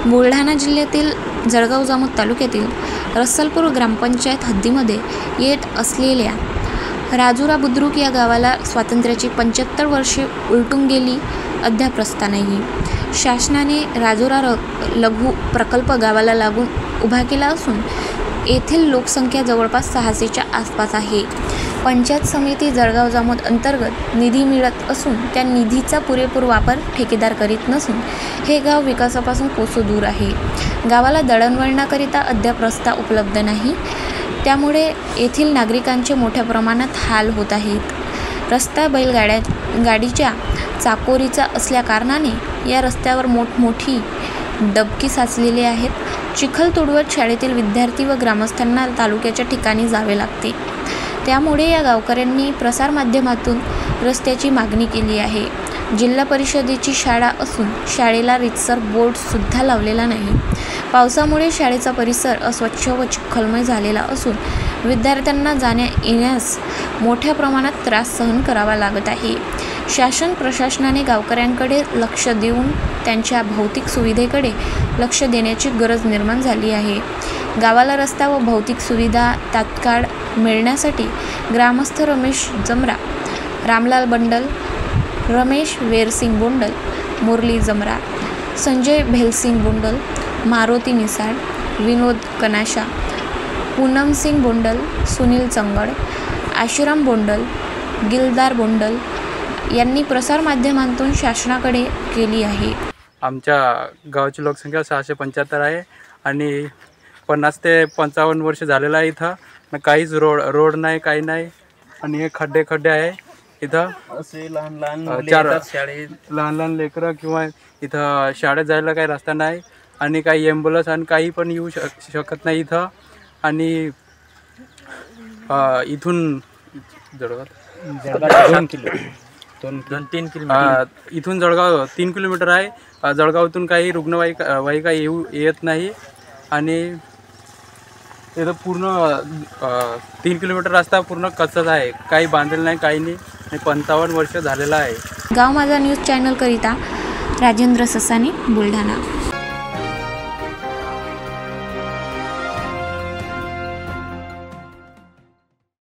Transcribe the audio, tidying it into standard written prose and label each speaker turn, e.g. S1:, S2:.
S1: बुलढाणा जिल्ह्यातील जळगाव जामोद तालुक्यातील रसलपूर ग्रामपंचायत हद्दीमध्ये येत असलेल्या राजुरा बुद्रुक या गावाला स्वातंत्र्याची 75 वर्षे उलटून गेली, अद्याप रस्ता नाही। शासनाने राजुरा लघु प्रकल्प गावाला लागून उभा केला असून येथील लोकसंख्या जवळपास 600च्या आसपास आहे। पंचायत समिती जळगाव जामोद अंतर्गत निधी मिळत असून त्या निधीचा पुरेपूर वापर ठेकेदार करीत नसून हे गाव विकासापासून कोसो दूर आहे। गावाला दळणवळणाकरिता अद्याप रस्ता उपलब्ध नाही, त्यामुळे येथील नागरिकांचे मोठ्या प्रमाणात हाल होत आहेत। रस्ता गाडीच्या चाकोरीचा असल्या कारणाने या रस्त्यावर मोठमोठी डबकी साचलेली आहेत। चिखल तुडवत शाळेतील विद्यार्थी व ग्रामस्थांना तालुक्याच्या ठिकाणी जावे लागते। त्यामुळे या गावकऱ्यांनी प्रसारमाध्यमातून रस्त्याची मागणी केली आहे। जिल्हा परिषदेची शाळा असून शाळेला रीतसर बोर्डसुद्धा लावलेला नाही। पावसामुळे शाळेचा परिसर अस्वच्छ व चिखलमय झालेला असून विद्यार्थ्यांना जाण्या येण्यास मोठ्या प्रमाणात त्रास सहन करावा लागत आहे। शासन प्रशासनाने गावकऱ्यांकडे लक्ष देऊन त्यांच्या भौतिक सुविधेकडे लक्ष देण्याची गरज निर्माण झाली आहे। गावाला रस्ता व भौतिक सुविधा तात्काळ मिळण्यासाठी ग्रामस्थ रमेश जमरा, रामलाल बंडल, रमेश वेरसिंग बोंडल, मुरली जमरा, संजय भेलसिंग बोंडल, मारुती निसाड, विनोद कनाशा, पूनम सिंग बोंडल, सुनील चंगड, आशिराम बोंडल, गिलदार बोंडल यांनी प्रसारमाध्यमांतून शासनाकडे केली आहे।
S2: आमच्या गावाची लोकसंख्या 675 आहे आणि 50 ते 55 वर्ष झालेलं आहे। इथं काहीच रोड नाही, काही नाही आणि हे खड्डे आहे। इथं
S3: असे लहान
S2: लेकरं किंवा इथं शाळेत जायला काही रस्ता नाही आणि काही ॲम्ब्युलन्स आणि काही पण येऊ शकत नाही इथं। आणि इथून इथून जळगाव 3 किलोमीटर आहे। जळगावातून काही रुग्णवाहिका येत नाही आणि इथं पूर्ण 3 किलोमीटर रस्ता पूर्ण कच्चाच आहे, काही बांधलेलं नाही, काही नाही। 55 वर्ष झालेलं आहे।
S1: गाव माझा न्यूज चॅनल करिता राजेंद्र ससानी, बुलढाणा।